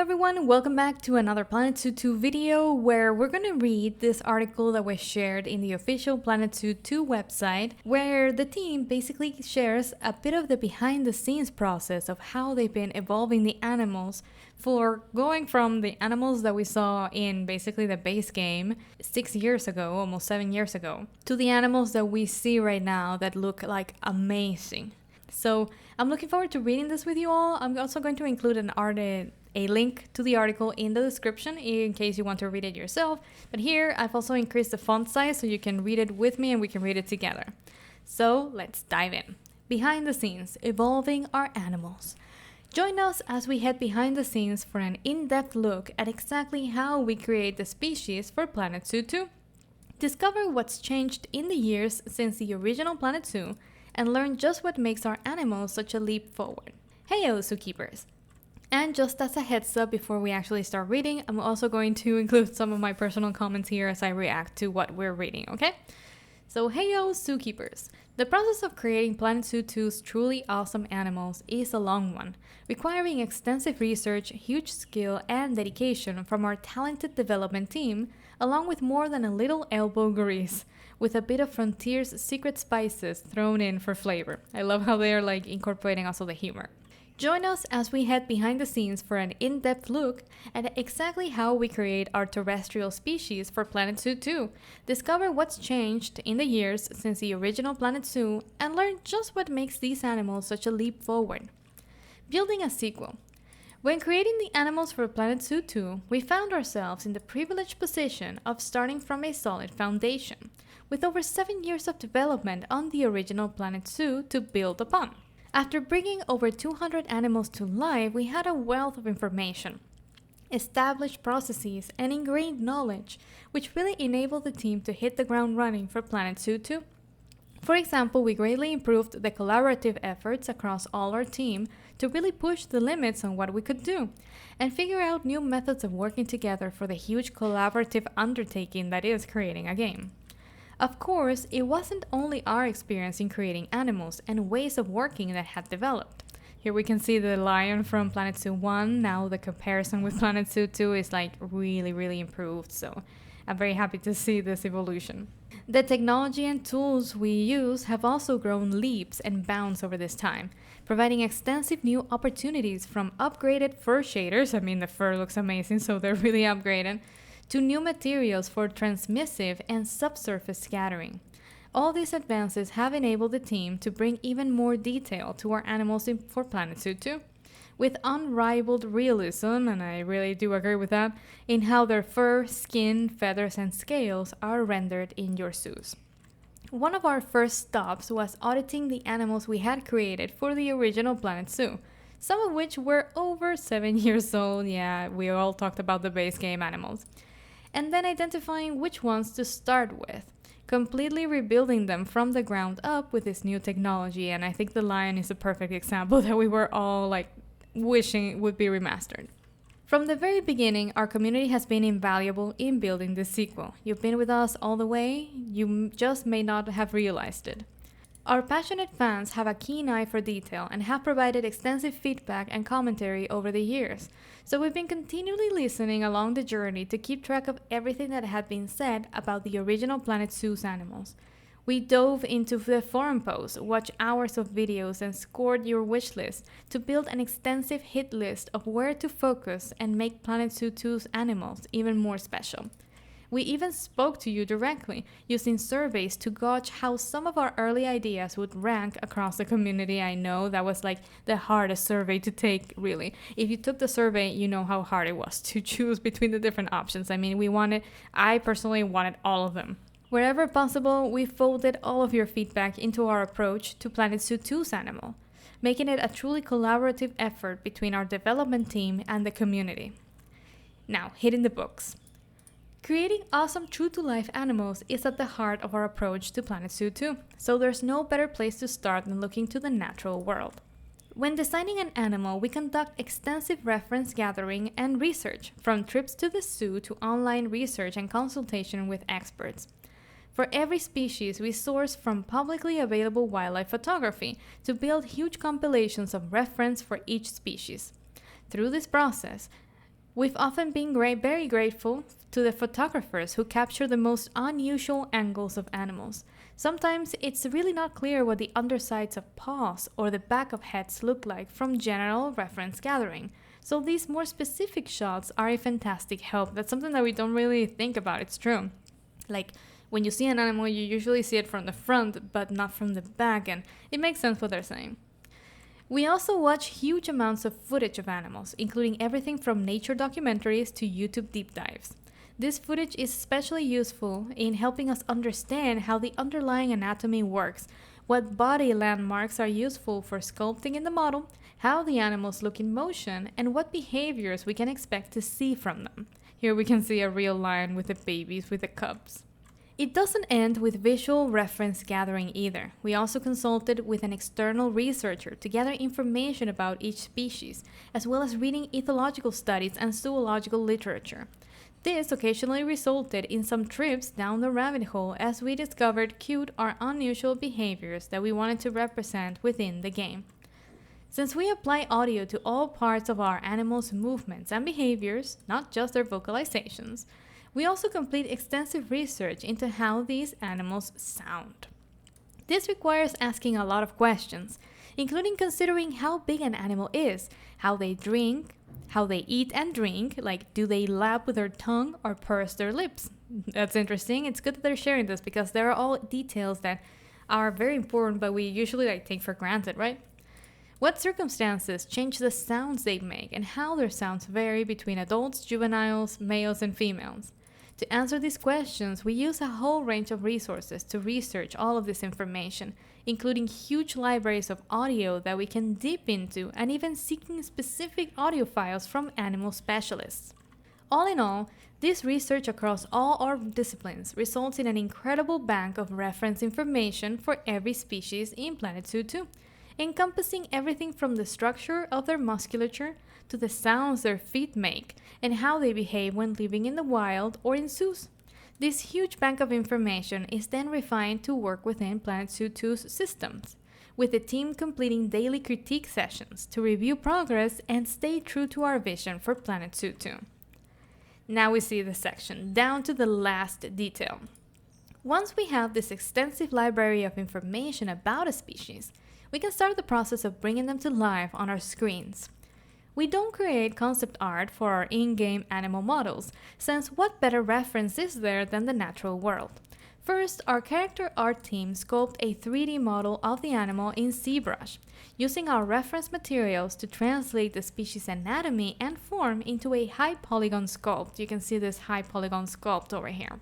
everyone, welcome back to another Planet Zoo 2 video where we're going to read this article that was shared in the official Planet Zoo 2 website, where the team basically shares a bit of the behind the scenes process of how they've been evolving the animals for going from the animals that we saw in basically the base game 6 years ago, almost 7 years ago, to the animals that we see right now that look like amazing. So I'm looking forward to reading this with you all. I'm also going to include a link to the article in the description in case you want to read it yourself. But here I've also increased the font size so you can read it with me and we can read it together. So let's dive in. Behind the scenes, evolving our animals. Join us as we head behind the scenes for an in-depth look at exactly how we create the species for Planet Zoo 2. Discover what's changed in the years since the original Planet Zoo and learn just what makes our animals such a leap forward. Heyo, zookeepers! And just as a heads up before we actually start reading, I'm also going to include some of my personal comments here as I react to what we're reading, okay? So heyo, zookeepers! The process of creating Planet Zoo 2's truly awesome animals is a long one, requiring extensive research, huge skill, and dedication from our talented development team, along with more than a little elbow grease, with a bit of Frontier's secret spices thrown in for flavor. I love how they're like incorporating also the humor. Join us as we head behind the scenes for an in-depth look at exactly how we create our terrestrial species for Planet Zoo 2, discover what's changed in the years since the original Planet Zoo, and learn just what makes these animals such a leap forward. Building a sequel. When creating the animals for Planet Zoo 2, we found ourselves in the privileged position of starting from a solid foundation, with over 7 years of development on the original Planet Zoo to build upon. After bringing over 200 animals to life, we had a wealth of information, established processes, and ingrained knowledge, which really enabled the team to hit the ground running for Planet Zoo 2. For example, we greatly improved the collaborative efforts across all our team to really push the limits on what we could do, and figure out new methods of working together for the huge collaborative undertaking that is creating a game. Of course, it wasn't only our experience in creating animals and ways of working that had developed. Here we can see the lion from Planet Zoo 1. Now the comparison with Planet Zoo 2 is like really improved, so I'm very happy to see this evolution. The technology and tools we use have also grown leaps and bounds over this time, providing extensive new opportunities from upgraded fur shaders. I mean, the fur looks amazing, so they're really upgraded, to new materials for transmissive and subsurface scattering. All these advances have enabled the team to bring even more detail to our animals for Planet Zoo 2, with unrivaled realism, and I really do agree with that, in how their fur, skin, feathers, and scales are rendered in your zoos. One of our first stops was auditing the animals we had created for the original Planet Zoo, some of which were over 7 years old. Yeah, we all talked about the base game animals. And then identifying which ones to start with, completely rebuilding them from the ground up with this new technology. And I think the lion is a perfect example that we were all like wishing would be remastered. From the very beginning, our community has been invaluable in building this sequel. You've been with us all the way, you just may not have realized it. Our passionate fans have a keen eye for detail and have provided extensive feedback and commentary over the years, so we've been continually listening along the journey to keep track of everything that had been said about the original Planet Zoo's animals. We dove into the forum posts, watched hours of videos, and scored your wish list to build an extensive hit list of where to focus and make Planet Zoo 2's animals even more special. We even spoke to you directly, using surveys to gauge how some of our early ideas would rank across the community. I know that was like the hardest survey to take, really. If you took the survey, you know how hard it was to choose between the different options. I mean, I personally wanted all of them. Wherever possible, we folded all of your feedback into our approach to Planet Zoo 2's animal, making it a truly collaborative effort between our development team and the community. Now, hitting the books. Creating awesome true-to-life animals is at the heart of our approach to Planet Zoo 2, so there's no better place to start than looking to the natural world. When designing an animal, we conduct extensive reference gathering and research, from trips to the zoo to online research and consultation with experts. For every species, we source from publicly available wildlife photography to build huge compilations of reference for each species. Through this process, We've often been very grateful to the photographers who capture the most unusual angles of animals. Sometimes it's really not clear what the undersides of paws or the back of heads look like from general reference gathering. So these more specific shots are a fantastic help. That's something that we don't really think about. It's true. Like when you see an animal, you usually see it from the front, but not from the back, and it makes sense what they're saying. We also watch huge amounts of footage of animals, including everything from nature documentaries to YouTube deep dives. This footage is especially useful in helping us understand how the underlying anatomy works, what body landmarks are useful for sculpting in the model, how the animals look in motion, and what behaviors we can expect to see from them. Here we can see a real lion with the babies with the cubs. It doesn't end with visual reference gathering either. We also consulted with an external researcher to gather information about each species, as well as reading ethological studies and zoological literature. This occasionally resulted in some trips down the rabbit hole as we discovered cute or unusual behaviors that we wanted to represent within the game. Since we apply audio to all parts of our animals' movements and behaviors, not just their vocalizations, we also complete extensive research into how these animals sound. This requires asking a lot of questions, including considering how big an animal is, how they drink, how they eat and drink, like do they lap with their tongue or purse their lips. That's interesting. It's good that they're sharing this because there are all details that are very important, but we usually take for granted, right? What circumstances change the sounds they make and how their sounds vary between adults, juveniles, males, and females. To answer these questions, we use a whole range of resources to research all of this information, including huge libraries of audio that we can dip into and even seeking specific audio files from animal specialists. All in all, this research across all our disciplines results in an incredible bank of reference information for every species in Planet Zoo 2, encompassing everything from the structure of their musculature to the sounds their feet make and how they behave when living in the wild or in zoos. This huge bank of information is then refined to work within Planet Zoo 2's systems, with the team completing daily critique sessions to review progress and stay true to our vision for Planet Zoo 2. Now we see the section, down to the last detail. Once we have this extensive library of information about a species, we can start the process of bringing them to life on our screens. We don't create concept art for our in-game animal models, since what better reference is there than the natural world? First, our character art team sculpted a 3D model of the animal in ZBrush, using our reference materials to translate the species anatomy and form into a high polygon sculpt. You can see this high polygon sculpt over here.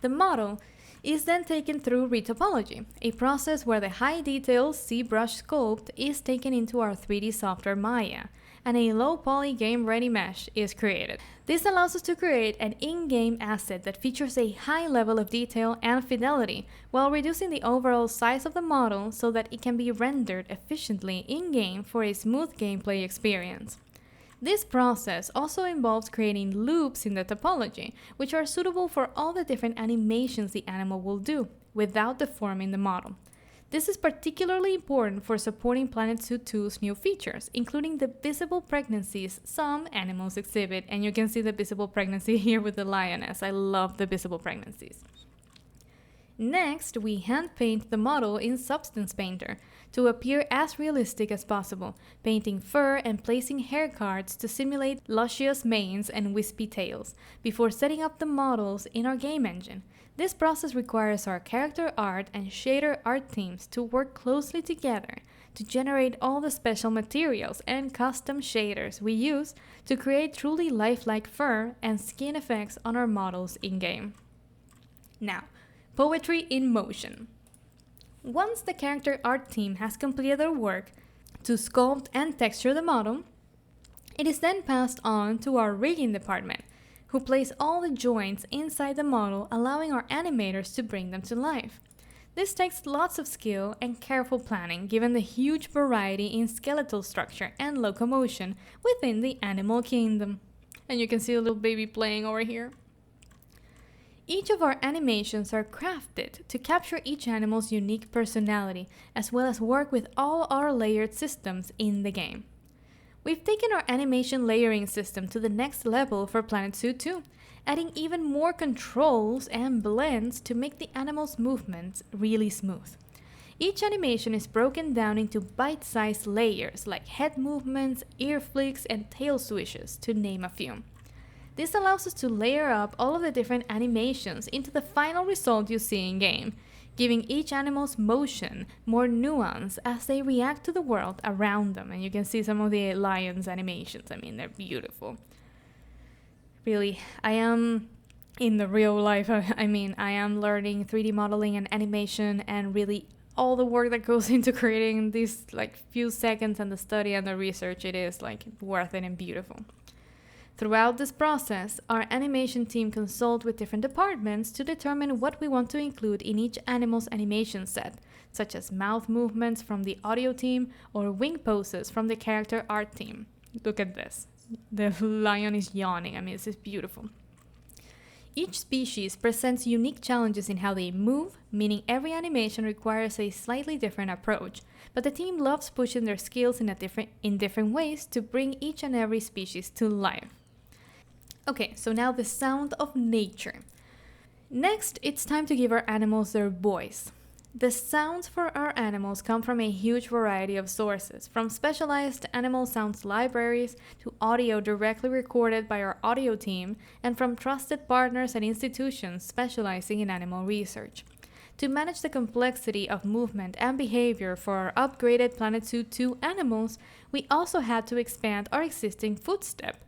The model is then taken through retopology, a process where the high-detail ZBrush sculpt is taken into our 3D software Maya, and a low-poly game-ready mesh is created. This allows us to create an in-game asset that features a high level of detail and fidelity, while reducing the overall size of the model so that it can be rendered efficiently in-game for a smooth gameplay experience. This process also involves creating loops in the topology, which are suitable for all the different animations the animal will do, without deforming the model. This is particularly important for supporting Planet Zoo 2's new features, including the visible pregnancies some animals exhibit, and you can see the visible pregnancy here with the lioness. I love the visible pregnancies. Next, we hand paint the model in Substance Painter to appear as realistic as possible, painting fur and placing hair cards to simulate luscious manes and wispy tails, before setting up the models in our game engine. This process requires our character art and shader art teams to work closely together to generate all the special materials and custom shaders we use to create truly lifelike fur and skin effects on our models in-game. Now, poetry in motion. Once the character art team has completed their work to sculpt and texture the model, it is then passed on to our rigging department, who place all the joints inside the model, allowing our animators to bring them to life. This takes lots of skill and careful planning, given the huge variety in skeletal structure and locomotion within the animal kingdom. And you can see a little baby playing over here. Each of our animations are crafted to capture each animal's unique personality, as well as work with all our layered systems in the game. We've taken our animation layering system to the next level for Planet Zoo 2, adding even more controls and blends to make the animals' movements really smooth. Each animation is broken down into bite-sized layers like head movements, ear flicks, and tail swishes, to name a few. This allows us to layer up all of the different animations into the final result you see in-game, giving each animal's motion more nuance as they react to the world around them. And you can see some of the lion's animations. I mean, they're beautiful. Really, I am in the real life, I am learning 3D modeling and animation, and really all the work that goes into creating these few seconds and the study and the research, it is worth it and beautiful. Throughout this process, our animation team consults with different departments to determine what we want to include in each animal's animation set, such as mouth movements from the audio team or wing poses from the character art team. Look at this. The lion is yawning. I mean, this is beautiful. Each species presents unique challenges in how they move, meaning every animation requires a slightly different approach, but the team loves pushing their skills in different ways to bring each and every species to life. Okay, so now the sound of nature. Next, it's time to give our animals their voice. The sounds for our animals come from a huge variety of sources, from specialized animal sounds libraries to audio directly recorded by our audio team, and from trusted partners and institutions specializing in animal research. To manage the complexity of movement and behavior for our upgraded Planet Zoo 2 animals, we also had to expand our existing footstep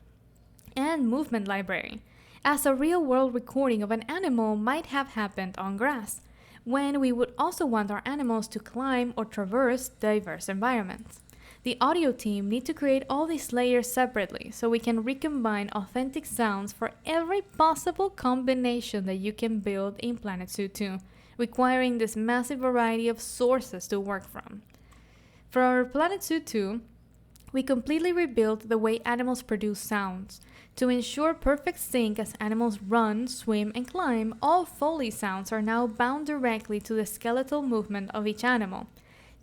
and movement library, as a real-world recording of an animal might have happened on grass, when we would also want our animals to climb or traverse diverse environments. The audio team need to create all these layers separately so we can recombine authentic sounds for every possible combination that you can build in Planet Zoo 2, requiring this massive variety of sources to work from. For our Planet Zoo 2, we completely rebuilt the way animals produce sounds. To ensure perfect sync as animals run, swim, and climb, all Foley sounds are now bound directly to the skeletal movement of each animal.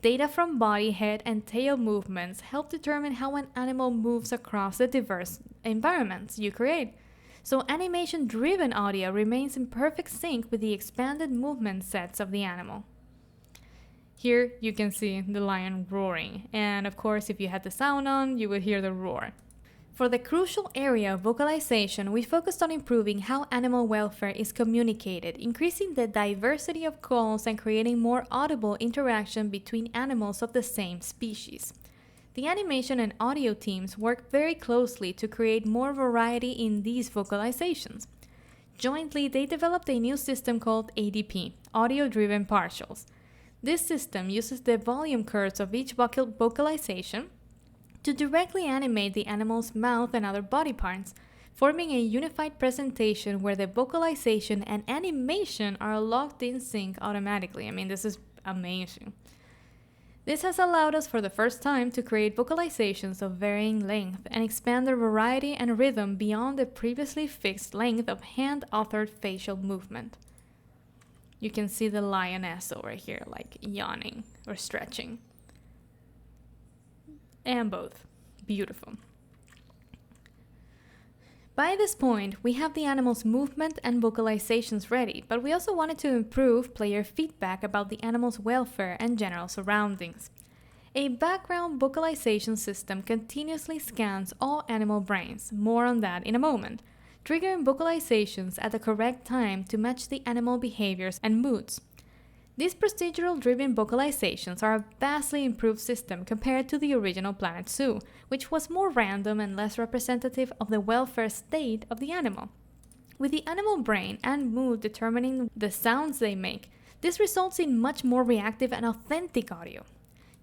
Data from body, head, and tail movements help determine how an animal moves across the diverse environments you create. So animation-driven audio remains in perfect sync with the expanded movement sets of the animal. Here you can see the lion roaring, and of course if you had the sound on, you would hear the roar. For the crucial area of vocalization, we focused on improving how animal welfare is communicated, increasing the diversity of calls and creating more audible interaction between animals of the same species. The animation and audio teams work very closely to create more variety in these vocalizations. Jointly, they developed a new system called ADP, Audio-Driven Partials. This system uses the volume curves of each vocalization to directly animate the animal's mouth and other body parts, forming a unified presentation where the vocalization and animation are locked in sync automatically. I mean, this is amazing. This has allowed us for the first time to create vocalizations of varying length and expand their variety and rhythm beyond the previously fixed length of hand-authored facial movement. You can see the lioness over here, yawning or stretching. And both. Beautiful. By this point, we have the animal's movement and vocalizations ready, but we also wanted to improve player feedback about the animal's welfare and general surroundings. A background vocalization system continuously scans all animal brains, more on that in a moment, triggering vocalizations at the correct time to match the animal behaviors and moods. These procedural-driven vocalizations are a vastly improved system compared to the original Planet Zoo, which was more random and less representative of the welfare state of the animal. With the animal brain and mood determining the sounds they make, this results in much more reactive and authentic audio.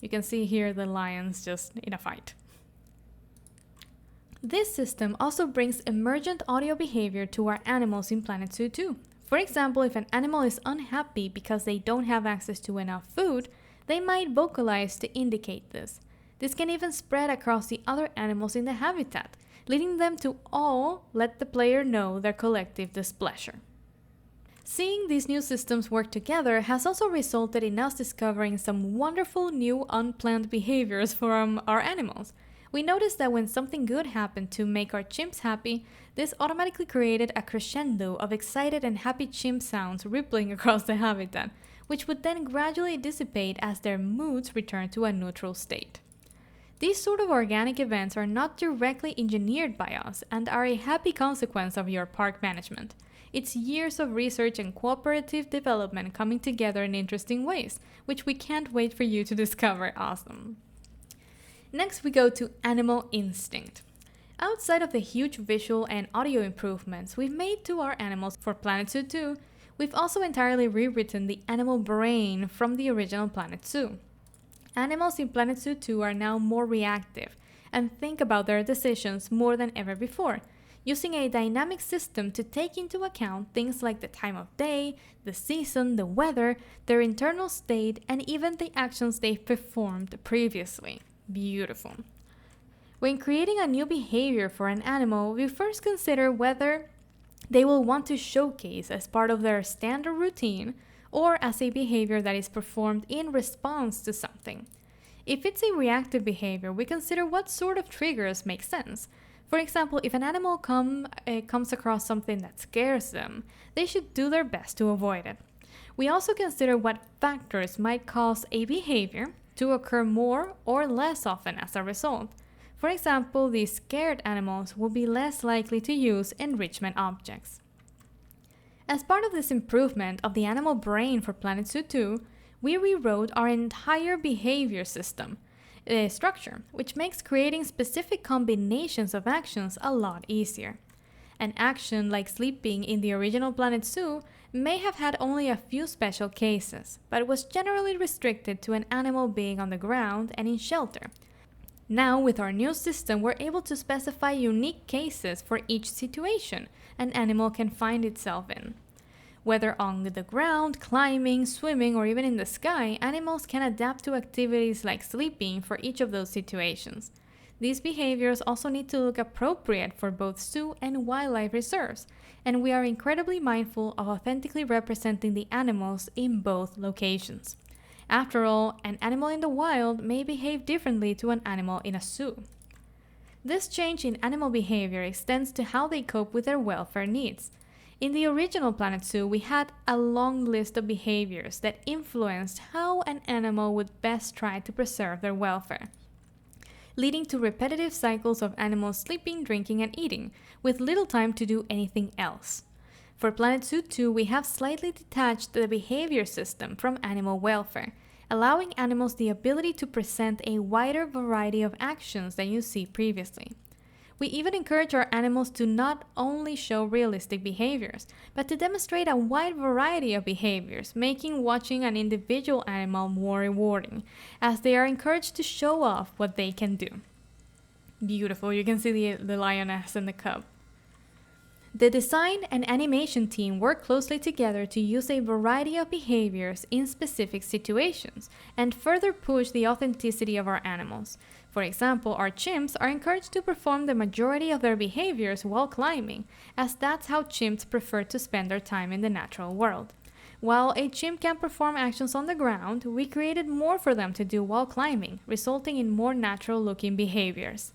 You can see here the lions just in a fight. This system also brings emergent audio behavior to our animals in Planet Zoo 2. For example, if an animal is unhappy because they don't have access to enough food, they might vocalize to indicate this. This can even spread across the other animals in the habitat, leading them to all let the player know their collective displeasure. Seeing these new systems work together has also resulted in us discovering some wonderful new unplanned behaviors from our animals. We noticed that when something good happened to make our chimps happy, this automatically created a crescendo of excited and happy chimp sounds rippling across the habitat, which would then gradually dissipate as their moods returned to a neutral state. These sort of organic events are not directly engineered by us and are a happy consequence of your park management. It's years of research and cooperative development coming together in interesting ways, which we can't wait for you to discover. Awesome. Next, we go to animal instinct. Outside of the huge visual and audio improvements we've made to our animals for Planet Zoo 2, we've also entirely rewritten the animal brain from the original Planet Zoo. Animals in Planet Zoo 2 are now more reactive and think about their decisions more than ever before, using a dynamic system to take into account things like the time of day, the season, the weather, their internal state, and even the actions they've performed previously. Beautiful. When creating a new behavior for an animal, we first consider whether they will want to showcase as part of their standard routine or as a behavior that is performed in response to something. If it's a reactive behavior, we consider what sort of triggers make sense. For example, if an animal comes across something that scares them, they should do their best to avoid it. We also consider what factors might cause a behavior to occur more or less often as a result. For example, these scared animals will be less likely to use enrichment objects. As part of this improvement of the animal brain for Planet Zoo 2, we rewrote our entire behavior system structure, which makes creating specific combinations of actions a lot easier. An action like sleeping in the original Planet Zoo may have had only a few special cases, but it was generally restricted to an animal being on the ground and in shelter. Now, with our new system, we're able to specify unique cases for each situation an animal can find itself in. Whether on the ground, climbing, swimming, or even in the sky, animals can adapt to activities like sleeping for each of those situations. These behaviors also need to look appropriate for both zoo and wildlife reserves, and we are incredibly mindful of authentically representing the animals in both locations. After all, an animal in the wild may behave differently to an animal in a zoo. This change in animal behavior extends to how they cope with their welfare needs. In the original Planet Zoo, we had a long list of behaviors that influenced how an animal would best try to preserve their welfare, leading to repetitive cycles of animals sleeping, drinking, and eating, with little time to do anything else. For Planet Zoo 2, we have slightly detached the behavior system from animal welfare, allowing animals the ability to present a wider variety of actions than you see previously. We even encourage our animals to not only show realistic behaviors, but to demonstrate a wide variety of behaviors, making watching an individual animal more rewarding, as they are encouraged to show off what they can do. Beautiful, you can see the lioness and the cub. The design and animation team work closely together to use a variety of behaviors in specific situations and further push the authenticity of our animals. For example, our chimps are encouraged to perform the majority of their behaviors while climbing, as that's how chimps prefer to spend their time in the natural world. While a chimp can perform actions on the ground, we created more for them to do while climbing, resulting in more natural-looking behaviors.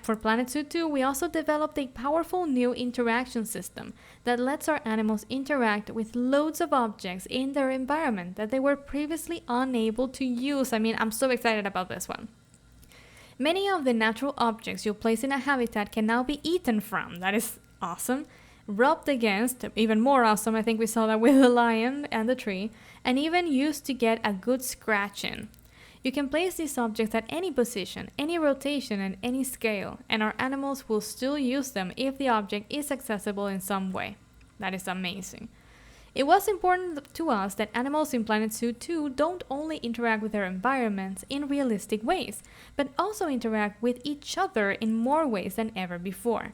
For Planet Zoo 2, we also developed a powerful new interaction system that lets our animals interact with loads of objects in their environment that they were previously unable to use. I'm so excited about this one. Many of the natural objects you'll place in a habitat can now be eaten from. That is awesome. Rubbed against, even more awesome, I think we saw that with the lion and the tree, and even used to get a good scratch in. You can place these objects at any position, any rotation, and any scale, and our animals will still use them if the object is accessible in some way. That is amazing. It was important to us that animals in Planet Zoo 2 don't only interact with their environments in realistic ways, but also interact with each other in more ways than ever before.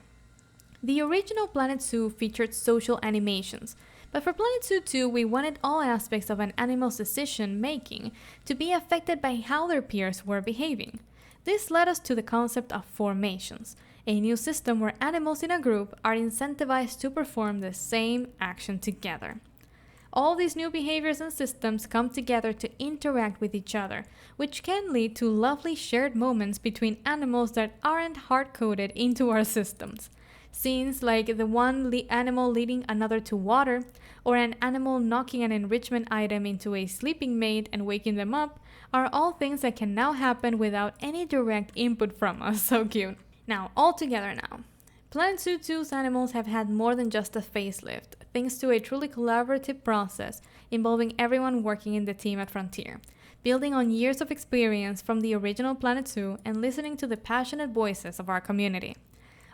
The original Planet Zoo featured social animations, but for Planet Zoo 2, we wanted all aspects of an animal's decision-making to be affected by how their peers were behaving. This led us to the concept of formations, a new system where animals in a group are incentivized to perform the same action together. All these new behaviors and systems come together to interact with each other, which can lead to lovely shared moments between animals that aren't hard-coded into our systems. Scenes like the one animal leading another to water, or an animal knocking an enrichment item into a sleeping mate and waking them up, are all things that can now happen without any direct input from us. So cute. Now, all together now. Planet Zoo 2's animals have had more than just a facelift, thanks to a truly collaborative process involving everyone working in the team at Frontier, building on years of experience from the original Planet Zoo and listening to the passionate voices of our community.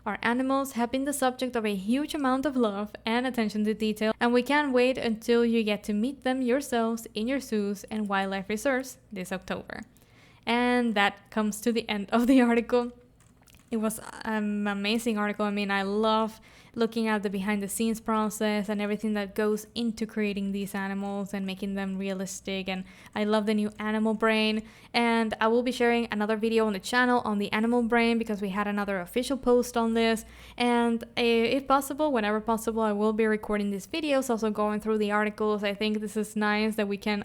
Our animals have been the subject of a huge amount of love and attention to detail, and we can't wait until you get to meet them yourselves in your zoos and wildlife reserves this October. And that comes to the end of the article. It was an amazing article. I mean, I love looking at the behind the scenes process and everything that goes into creating these animals and making them realistic. And I love the new animal brain. And I will be sharing another video on the channel on the animal brain because we had another official post on this. And if possible, whenever possible, I will be recording these videos, also going through the articles. I think this is nice that we can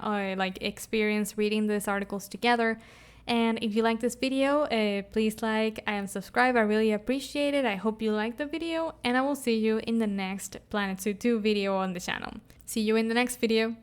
experience reading these articles together. And if you like this video, please like and subscribe. I really appreciate it. I hope you liked the video, and I will see you in the next Planet Zoo 2 video on the channel. See you in the next video.